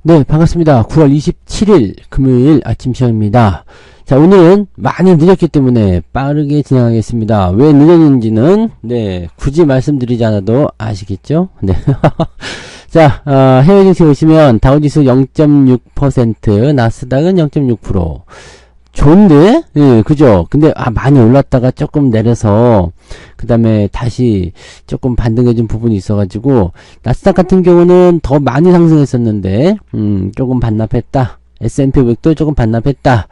네, 반갑습니다. 9월 27일 금요일 아침 시간입니다. 자, 오늘은 많이 늦었기 때문에 빠르게 진행하겠습니다. 왜 늦었는지는, 네, 굳이 말씀드리지 않아도 아시겠죠? 네. 자, 해외 증시 보시면, 다우지수 0.6%, 나스닥은 0.6%. 좋은데? 네, 그죠? 근데, 많이 올랐다가 조금 내려서, 그 다음에 다시 조금 반등해준 부분이 있어가지고, 나스닥 같은 경우는 더 많이 상승했었는데, 조금 반납했다. S&P 500도 조금 반납했다.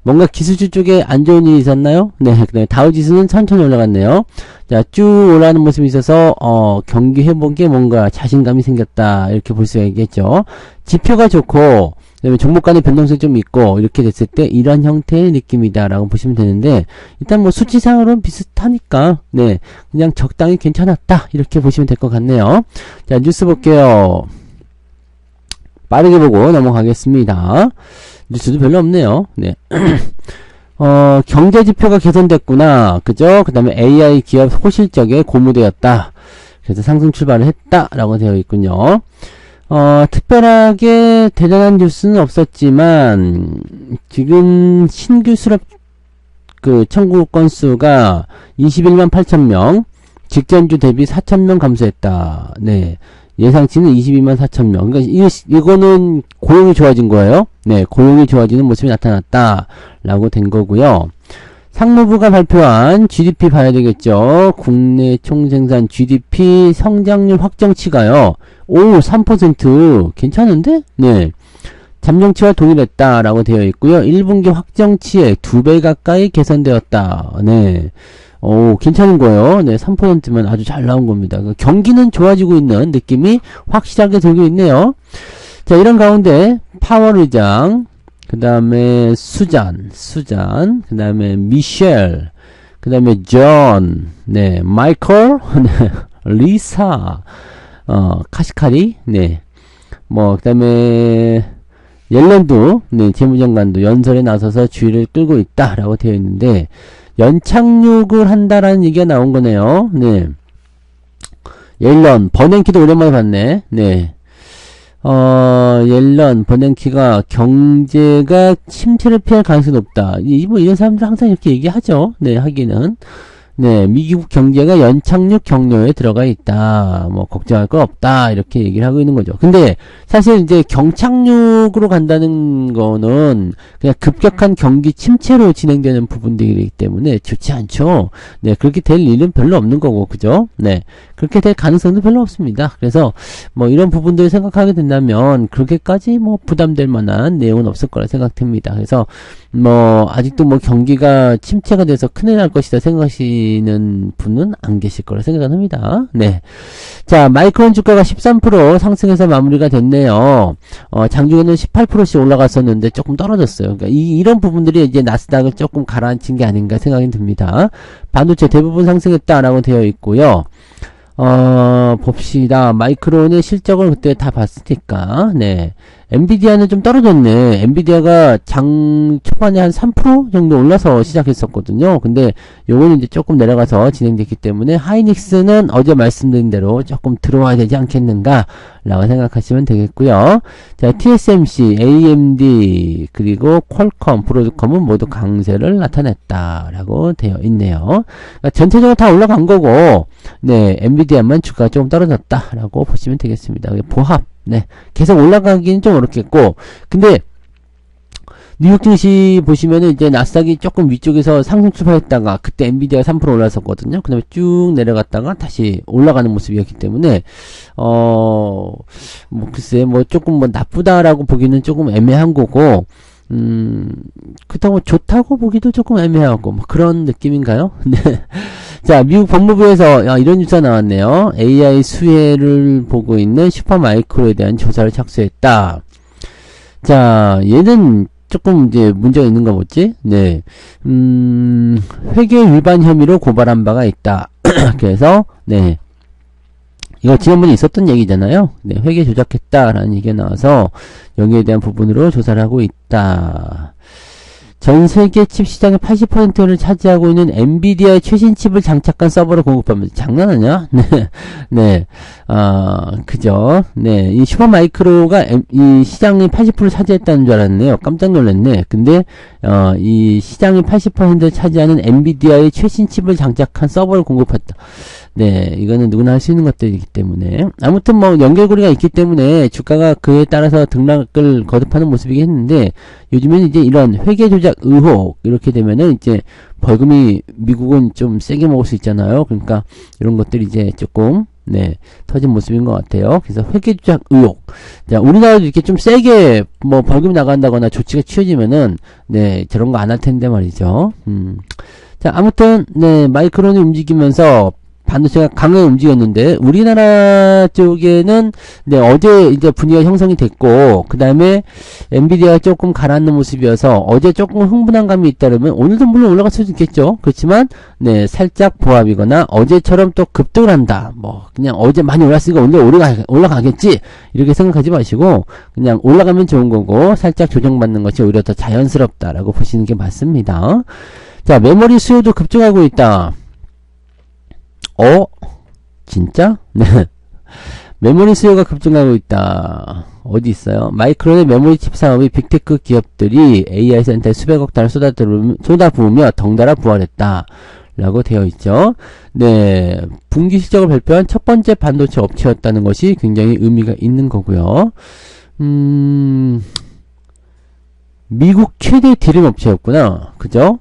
뭔가 기술주 쪽에 안 좋은 일이 있었나요? 네, 그 다음에 다우지수는 천천히 올라갔네요. 자, 쭉 올라가는 모습이 있어서, 경기 회복에 뭔가 자신감이 생겼다. 이렇게 볼 수가 있겠죠. 지표가 좋고, 그다음에 종목 간의 변동성이 좀 있고 이렇게 됐을 때 이런 형태의 느낌이다 라고 보시면 되는데, 일단 뭐 수치상으로는 비슷하니까 네, 그냥 적당히 괜찮았다 이렇게 보시면 될 것 같네요. 자, 뉴스 볼게요. 빠르게 보고 넘어가겠습니다. 뉴스도 별로 없네요. 네. 경제지표가 개선됐구나, 그죠? 그 다음에 AI 기업 호실적에 고무되었다, 그래서 상승 출발을 했다 라고 되어 있군요. 특별하게 대단한 뉴스는 없었지만, 지금 신규 수렵 청구 건수가 21만 8천명, 직전주 대비 4천명 감소했다. 네. 예상치는 22만 4천명. 그러니까 이거는 고용이 좋아진 거예요. 네. 고용이 좋아지는 모습이 나타났다 라고 된 거고요. 상무부가 발표한 GDP 봐야 되겠죠. 국내 총생산 GDP 성장률 확정치가요. 오, 3%. 괜찮은데? 네. 잠정치와 동일했다라고 되어 있고요. 1분기 확정치액 2배 가까이 개선되었다. 네. 오, 괜찮은 거예요. 네, 3%면 아주 잘 나온 겁니다. 경기는 좋아지고 있는 느낌이 확실하게 들고 있네요. 자, 이런 가운데 파월의장, 그 다음에 수잔, 그 다음에 미셸, 그 다음에 존, 네, 마이클, 네, 리사, 카시카리, 네, 그 다음에 옐런도, 네, 재무장관도 연설에 나서서 주의를 끌고 있다라고 되어 있는데, 연착륙을 한다라는 얘기가 나온 거네요. 네. 옐런, 버냉키도 오랜만에 봤네. 네. 옐런, 버냉키가 경제가 침체를 피할 가능성이 높다. 이런 사람들 항상 이렇게 얘기하죠. 네, 하기는. 네, 미국 경제가 연착륙 경로에 들어가 있다. 걱정할 거 없다. 이렇게 얘기를 하고 있는 거죠. 근데 사실 이제 경착륙으로 간다는 거는 그냥 급격한 경기 침체로 진행되는 부분들이기 때문에 좋지 않죠. 네, 그렇게 될 일은 별로 없는 거고, 그죠? 네, 그렇게 될 가능성도 별로 없습니다. 그래서 이런 부분들을 생각하게 된다면 그렇게까지 부담될 만한 내용은 없을 거라 생각됩니다. 그래서 아직도 경기가 침체가 돼서 큰일 날 것이다 생각하시는 분은 안 계실 거라 생각은 합니다. 네. 자, 마이크론 주가가 13% 상승해서 마무리가 됐네요. 장중에는 18%씩 올라갔었는데 조금 떨어졌어요. 그러니까 이런 부분들이 이제 나스닥을 조금 가라앉힌 게 아닌가 생각이 듭니다. 반도체 대부분 상승했다라고 되어 있고요. 봅시다. 마이크론의 실적을 그때 다 봤으니까, 네. 엔비디아는 좀 떨어졌네. 엔비디아가 장 초반에 한 3% 정도 올라서 시작했었거든요. 근데 요거는 이제 조금 내려가서 진행됐기 때문에 하이닉스는 어제 말씀드린 대로 조금 들어와야 되지 않겠는가 라고 생각하시면 되겠고요. 자, TSMC, AMD, 그리고 퀄컴, 브로드컴은 모두 강세를 나타냈다라고 되어 있네요. 그러니까 전체적으로 다 올라간 거고, 네, 엔비디아만 주가가 조금 떨어졌다라고 보시면 되겠습니다. 보합. 네, 계속 올라가기는 좀 어렵겠고, 근데 뉴욕 증시 보시면은 이제 나스닥이 조금 위쪽에서 상승 출발했다가 그때 엔비디아가 3% 올랐었거든요. 그 다음에 쭉 내려갔다가 다시 올라가는 모습이었기 때문에 글쎄 조금 나쁘다라고 보기는 조금 애매한 거고, 그렇다고 좋다고 보기도 조금 애매하고 그런 느낌인가요? 네. 자, 미국 법무부에서 이런 뉴스가 나왔네요. AI 수혜를 보고 있는 슈퍼마이크로에 대한 조사를 착수했다. 자, 얘는 조금 이제 문제가 있는가 보지? 네. 회계 위반 혐의로 고발한 바가 있다. 그래서, 네. 이거 지난번에 있었던 얘기잖아요. 네, 회계 조작했다라는 얘기가 나와서 여기에 대한 부분으로 조사를 하고 있다. 전 세계 칩 시장의 80%를 차지하고 있는 엔비디아의 최신 칩을 장착한 서버를 공급합니다. 장난하냐? 네, 네, 그죠? 네, 이 슈퍼마이크로가 이 시장의 80%를 차지했다는 줄 알았네요. 깜짝 놀랐네. 근데 이 시장의 80%를 차지하는 엔비디아의 최신 칩을 장착한 서버를 공급했다. 네, 이거는 누구나 할 수 있는 것들이기 때문에 아무튼 뭐 연결고리가 있기 때문에 주가가 그에 따라서 등락을 거듭하는 모습이긴 했는데 요즘에는 이제 이런 회계 조작 의혹 이렇게 되면은 이제 벌금이 미국은 좀 세게 먹을 수 있잖아요. 그러니까 이런 것들이 이제 조금 네 터진 모습인 것 같아요. 그래서 회계 조작 의혹. 자, 우리나라도 이렇게 좀 세게 뭐 벌금이 나간다거나 조치가 취해지면은 네 저런 거 안 할 텐데 말이죠. 자, 아무튼 네 마이크론이 움직이면서 반도체가 강하게 움직였는데 우리나라 쪽에는 네 어제 이제 분위기가 형성이 됐고 그 다음에 엔비디아가 조금 가라앉는 모습이어서 어제 조금 흥분한 감이 잇따르면 오늘도 물론 올라갈 수도 있겠죠. 그렇지만 네 살짝 보합이거나 어제처럼 또 급등을 한다. 뭐 그냥 어제 많이 올랐으니까 오늘 올라가겠지 이렇게 생각하지 마시고 그냥 올라가면 좋은 거고 살짝 조정받는 것이 오히려 더 자연스럽다라고 보시는 게 맞습니다. 자, 메모리 수요도 급증하고 있다. 진짜? 네. 메모리 수요가 급증하고 있다. 어디 있어요? 마이크론의 메모리 칩 사업이 빅테크 기업들이 AI 센터에 수백억 달러 쏟아부으며 덩달아 부활했다. 라고 되어 있죠. 네. 분기 실적을 발표한 첫 번째 반도체 업체였다는 것이 굉장히 의미가 있는 거고요. 미국 최대 디램 업체였구나. 그죠?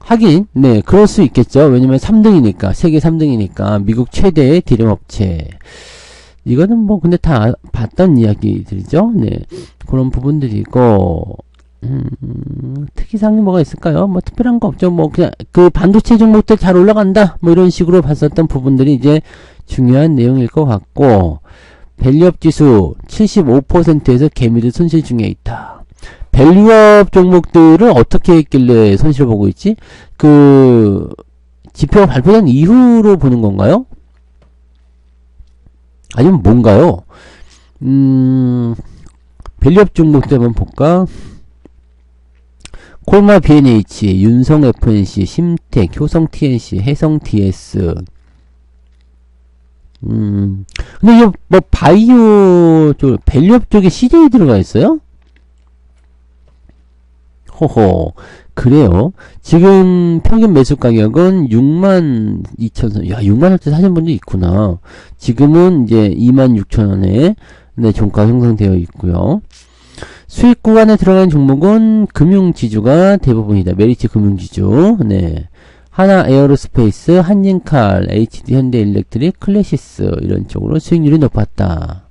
하긴 네 그럴 수 있겠죠. 왜냐면 3등이니까 세계 3등이니까 미국 최대의 디램 업체 이거는 뭐 근데 다 봤던 이야기들이죠. 네 그런 부분들이고 특이사항이 뭐가 있을까요? 뭐 특별한 거 없죠. 뭐 그냥 그 반도체 종목들 잘 올라간다 뭐 이런 식으로 봤었던 부분들이 이제 중요한 내용일 것 같고 밸류업 지수 75%에서 개미들 손실 중에 있다. 밸류업 종목들을 어떻게 했길래 손실을 보고 있지? 그 지표가 발표된 이후로 보는 건가요? 아니면 뭔가요? 밸류업 종목들 한번 볼까? 콜마 B&H, 윤성 FNC, 심텍, 효성 TNC, 해성 DS. 근데 이거 뭐 바이오 쪽, 밸류업 쪽에 CJ 들어가 있어요? 호호, 그래요. 지금 평균 매수 가격은 62,000원. 야, 6만원대 사신 분도 있구나. 지금은 이제 26,000원에 네, 종가 형성되어 있고요. 수익 구간에 들어간 종목은 금융지주가 대부분이다. 메리츠 금융지주. 네. 하나 에어로스페이스, 한진칼, HD 현대일렉트릭, 클래시스 이런 쪽으로 수익률이 높았다.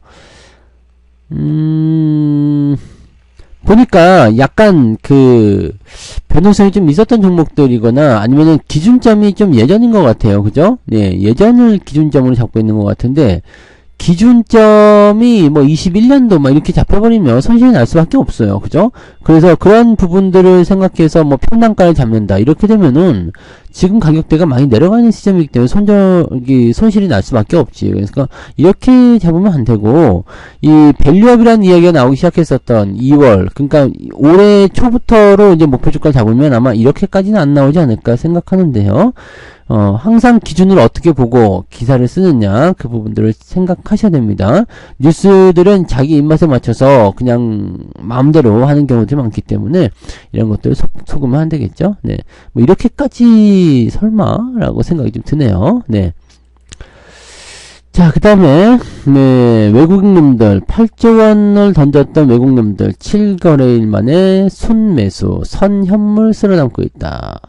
보니까 약간 그 변동성이 좀 있었던 종목들이거나 아니면은 기준점이 좀 예전인 것 같아요. 그죠? 네, 예전을 기준점으로 잡고 있는 것 같은데 기준점이 뭐 21년도 막 이렇게 잡혀버리면 손실이 날 수밖에 없어요. 그죠? 그래서 그런 부분들을 생각해서 뭐 평단가를 잡는다. 이렇게 되면은 지금 가격대가 많이 내려가는 시점이기 때문에 손실이 날 수밖에 없지. 그래서 이렇게 잡으면 안 되고 이 밸류업이라는 이야기가 나오기 시작했었던 2월 그러니까 올해 초부터로 이제 목표 주가를 잡으면 아마 이렇게까지는 안 나오지 않을까 생각하는데요. 항상 기준을 어떻게 보고 기사를 쓰느냐 그 부분들을 생각하셔야 됩니다. 뉴스들은 자기 입맛에 맞춰서 그냥 마음대로 하는 경우들이 많기 때문에 이런 것들을 속으면 안 되겠죠. 네, 뭐 이렇게까지 설마라고 생각이 좀 드네요. 네. 자, 그 다음에 네, 외국인놈들 8조원을 던졌던 외국인놈들 7거래일 만에 순매수 선현물 쓸어담고 있다.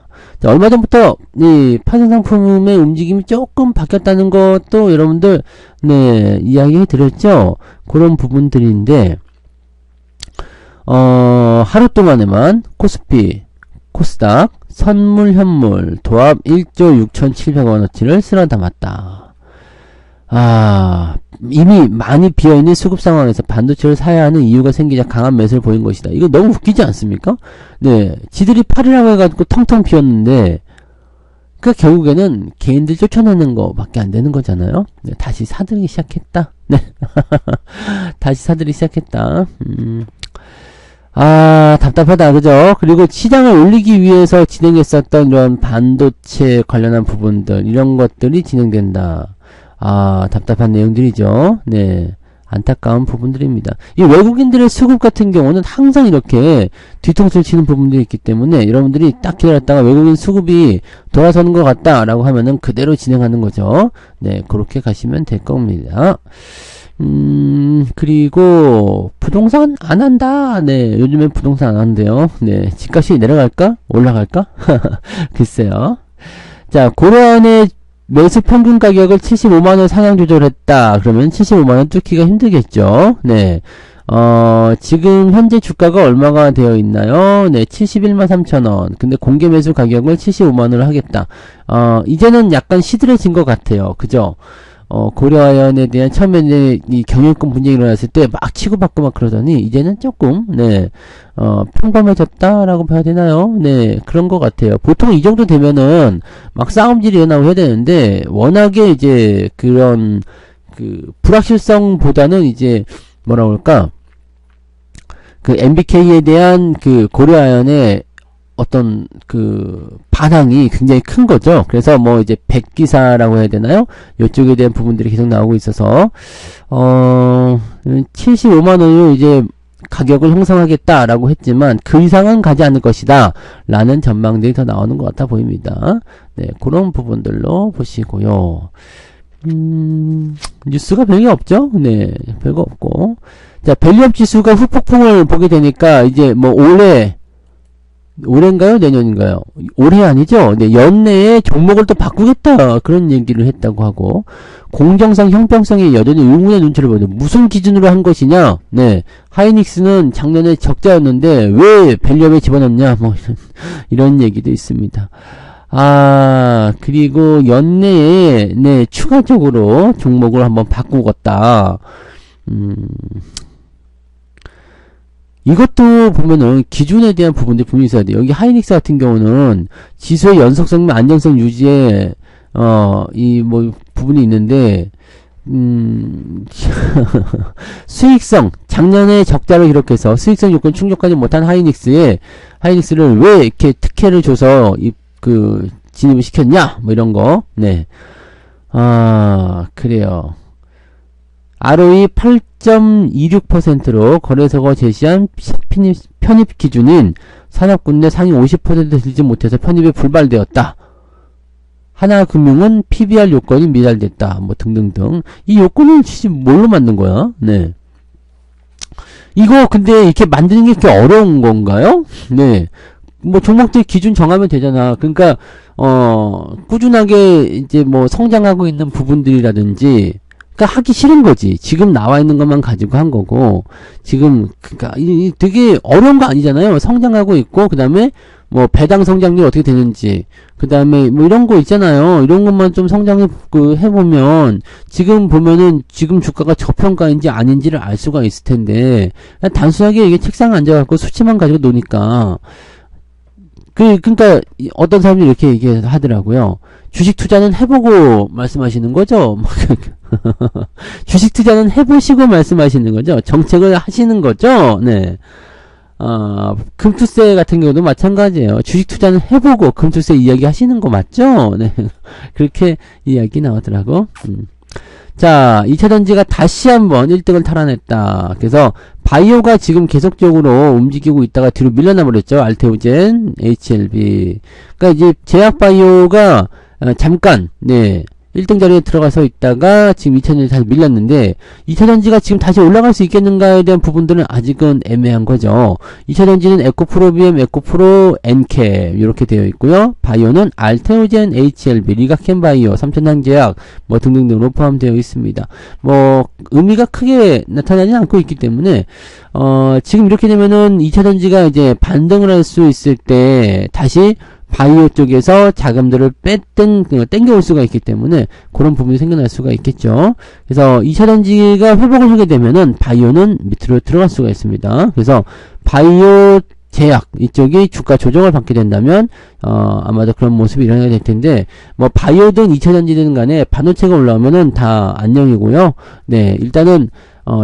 자, 얼마 전부터 이 파생상품의 움직임이 조금 바뀌었다는 것도 여러분들 네 이야기 드렸죠. 그런 부분들인데 하루 동안에만 코스피, 코스닥, 선물, 현물, 도합 1조 6,700원어치를 쓸어 담았다. 이미 많이 비어있는 수급 상황에서 반도체를 사야 하는 이유가 생기자 강한 매수를 보인 것이다. 이거 너무 웃기지 않습니까? 네. 지들이 팔으라고 해가지고 텅텅 비었는데, 그 결국에는 개인들 쫓아내는 거 밖에 안 되는 거잖아요. 네, 다시 사들이기 시작했다. 네. 다시 사들이기 시작했다. 답답하다, 그죠? 그리고 시장을 올리기 위해서 진행했었던 이런 반도체 관련한 부분들, 이런 것들이 진행된다. 답답한 내용들이죠. 네. 안타까운 부분들입니다. 이 외국인들의 수급 같은 경우는 항상 이렇게 뒤통수를 치는 부분들이 있기 때문에 여러분들이 딱 기다렸다가 외국인 수급이 돌아서는 것 같다라고 하면은 그대로 진행하는 거죠. 네, 그렇게 가시면 될 겁니다. 그리고 부동산 안 한다. 네, 요즘엔 부동산 안 한대요. 네, 집값이 내려갈까? 올라갈까? 글쎄요. 자, 고려원의 매수 평균 가격을 75만원 상향 조절했다. 그러면 75만원 뚫기가 힘들겠죠. 네. 지금 현재 주가가 얼마가 되어 있나요? 네, 71만 3천원. 근데 공개 매수 가격을 75만원을 하겠다. 이제는 약간 시들해진 것 같아요. 그죠? 고려아연에 대한 처음에 이 경영권 분쟁이 일어났을 때 막 치고받고 막 그러더니 이제는 조금 네 평범해졌다라고 봐야 되나요? 네, 그런 것 같아요. 보통 이 정도 되면은 막 싸움질이 일어나고 해야 되는데 워낙에 이제 그런 그 불확실성보다는 이제 뭐라 그럴까, 그 MBK에 대한 그 고려아연의 어떤 그 반항이 굉장히 큰 거죠. 그래서 뭐 이제 백기사라고 해야 되나요? 이쪽에 대한 부분들이 계속 나오고 있어서 75만원으로 이제 가격을 형성하겠다라고 했지만 그 이상은 가지 않을 것이다 라는 전망들이 더 나오는 것 같아 보입니다. 네, 그런 부분들로 보시고요. 뉴스가 별게 없죠? 네, 별거 없고. 자, 밸류업 지수가 후폭풍을 보게 되니까 이제 뭐 올해인가요? 내년인가요? 올해 아니죠? 네, 연내에 종목을 또 바꾸겠다. 그런 얘기를 했다고 하고, 공정성, 형평성에 여전히 의문의 눈초를 보이는, 무슨 기준으로 한 것이냐? 네, 하이닉스는 작년에 적자였는데, 왜 밸류업에 집어넣냐? 뭐, 이런 얘기도 있습니다. 그리고 연내에, 네, 추가적으로 종목을 한번 바꾸겠다. 이것도 보면은 기준에 대한 부분들이 분명히 있어야 돼요. 여기 하이닉스 같은 경우는 지수의 연속성 및 안정성 유지에 이 뭐 부분이 있는데 수익성, 작년에 적자를 기록해서 수익성 요건 충족하지 못한 하이닉스를 왜 이렇게 특혜를 줘서 진입을 시켰냐? 뭐 이런 거. 네. 그래요. ROE 8.26%로 거래소가 제시한 편입 기준인 산업군 내 상위 50% 들지 못해서 편입에 불발되었다. 하나금융은 PBR 요건이 미달됐다. 뭐 등등등. 이 요건을 뭘로 만든 거야? 네. 이거 근데 이렇게 만드는 게 그렇게 어려운 건가요? 네. 뭐 종목들 기준 정하면 되잖아. 그러니까 꾸준하게 이제 뭐 성장하고 있는 부분들이라든지, 그러니까 하기 싫은 거지. 지금 나와 있는 것만 가지고 한 거고, 지금 그러니까 되게 어려운 거 아니잖아요. 성장하고 있고, 그 다음에 뭐 배당 성장률 어떻게 되는지, 그 다음에 뭐 이런 거 있잖아요. 이런 것만 좀 성장해 해보면 지금 보면은 지금 주가가 저평가인지 아닌지를 알 수가 있을 텐데, 단순하게 이게 책상에 앉아갖고 수치만 가지고 노니까. 그러니까 어떤 사람들이 이렇게 얘기하더라고요. 주식 투자는 해보고 말씀하시는 거죠? 주식 투자는 해보시고 말씀하시는 거죠? 정책을 하시는 거죠? 네. 금투세 같은 경우도 마찬가지예요. 주식 투자는 해보고 금투세 이야기 하시는 거 맞죠? 네. 그렇게 이야기 나오더라고. 자, 2차전지가 다시 한번 1등을 탈환했다. 그래서 바이오가 지금 계속적으로 움직이고 있다가 뒤로 밀려나 버렸죠. 알테오젠, HLB. 그러니까 이제 제약바이오가 잠깐 1등 자리에 들어가서 있다가 지금 2차전지 다시 밀렸는데, 2차전지가 지금 다시 올라갈 수 있겠는가에 대한 부분들은 아직은 애매한 거죠. 2차전지는 에코프로비엠, 에코프로, 엔캡 이렇게 되어 있고요. 바이오는 알테오젠, HLB, 리가켄바이오, 삼천항제약 뭐 등등등으로 포함되어 있습니다. 뭐 의미가 크게 나타나지 않고 있기 때문에 지금 이렇게 되면은 2차전지가 이제 반등을 할 수 있을 때 다시 바이오 쪽에서 자금들을 땡겨올 수가 있기 때문에 그런 부분이 생겨날 수가 있겠죠. 그래서 2차전지가 회복을 하게 되면은 바이오는 밑으로 들어갈 수가 있습니다. 그래서 바이오 제약 이쪽이 주가 조정을 받게 된다면 아마도 그런 모습이 일어나게 될 텐데, 뭐 바이오든 2차전지든 간에 반도체가 올라오면은 다 안녕이고요. 네, 일단은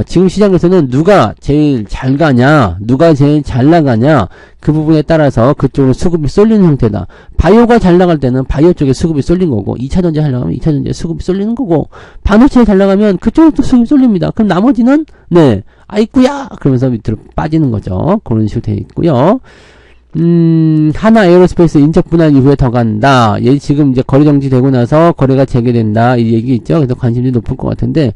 지금 시장에서는 누가 제일 잘 가냐, 누가 제일 잘 나가냐, 그 부분에 따라서 그쪽으로 수급이 쏠리는 형태다. 바이오가 잘 나갈 때는 바이오 쪽에 수급이 쏠린 거고, 2차전지 잘 나가면 2차전지에 수급이 쏠리는 거고, 반도체에 잘 나가면 그쪽으로 또 수급이 쏠립니다. 그럼 나머지는, 네, 아이쿠야! 그러면서 밑으로 빠지는 거죠. 그런 식으로 되어 있고요. 하나 에어로스페이스 인적 분할 이후에 더 간다. 얘 지금 이제 거래 정지되고 나서 거래가 재개된다. 이 얘기 있죠. 그래서 관심이 높을 것 같은데,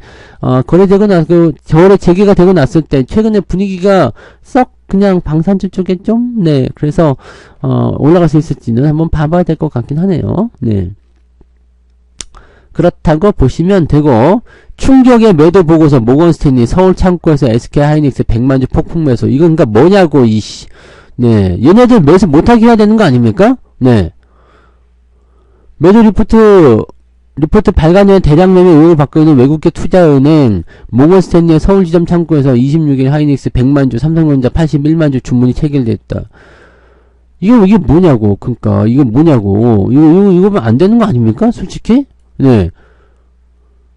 거래되고 나서, 거래 재개가 되고 났을 때, 최근에 분위기가 썩 그냥 방산주 쪽에 좀, 네, 그래서, 올라갈 수 있을지는 한번 봐봐야 될 것 같긴 하네요. 네. 그렇다고 보시면 되고, 충격의 매도 보고서 모건스탠리 서울 창고에서 SK 하이닉스 100만주 폭풍 매수. 이건 그러니까 뭐냐고, 이씨. 네, 얘네들 매수 못하게 해야 되는 거 아닙니까? 네. 매도 리포트 발간 후에 대량 매매 의혹을 받고 있는 외국계 투자은행 모건스탠리의 서울지점 창구에서 26일 하이닉스 100만주, 삼성전자 81만주 주문이 체결됐다. 이게 뭐냐고, 그니까, 이거 뭐냐고. 이거면 안 되는 거 아닙니까? 솔직히? 네.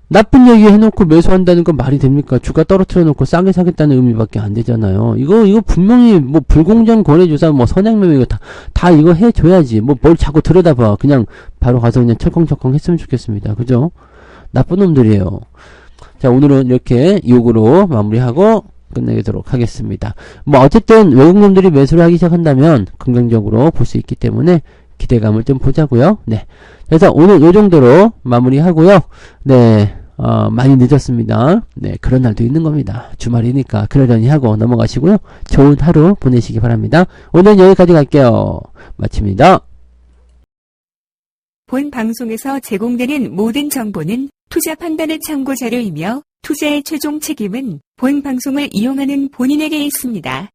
나쁜 얘기 해놓고 매수한다는 건 말이 됩니까? 주가 떨어뜨려 놓고 싸게 사겠다는 의미밖에 안 되잖아요. 이거 분명히 뭐 불공정 거래조사 뭐 선행매매 이거 다 이거 해줘야지. 뭐 뭘 자꾸 들여다봐. 그냥 바로 가서 그냥 철컹철컹 했으면 좋겠습니다. 그죠? 나쁜 놈들이에요. 자, 오늘은 이렇게 욕으로 마무리하고 끝내도록 하겠습니다. 뭐 어쨌든 외국 놈들이 매수를 하기 시작한다면 긍정적으로 볼 수 있기 때문에 기대감을 좀 보자고요. 네. 그래서 오늘 요 정도로 마무리하고요. 네. 많이 늦었습니다. 네. 그런 날도 있는 겁니다. 주말이니까 그러려니 하고 넘어가시고요. 좋은 하루 보내시기 바랍니다. 오늘 여기까지 갈게요. 마칩니다. 본 방송에서 제공되는 모든 정보는 투자 판단의 참고 자료이며 투자의 최종 책임은 본 방송을 이용하는 본인에게 있습니다.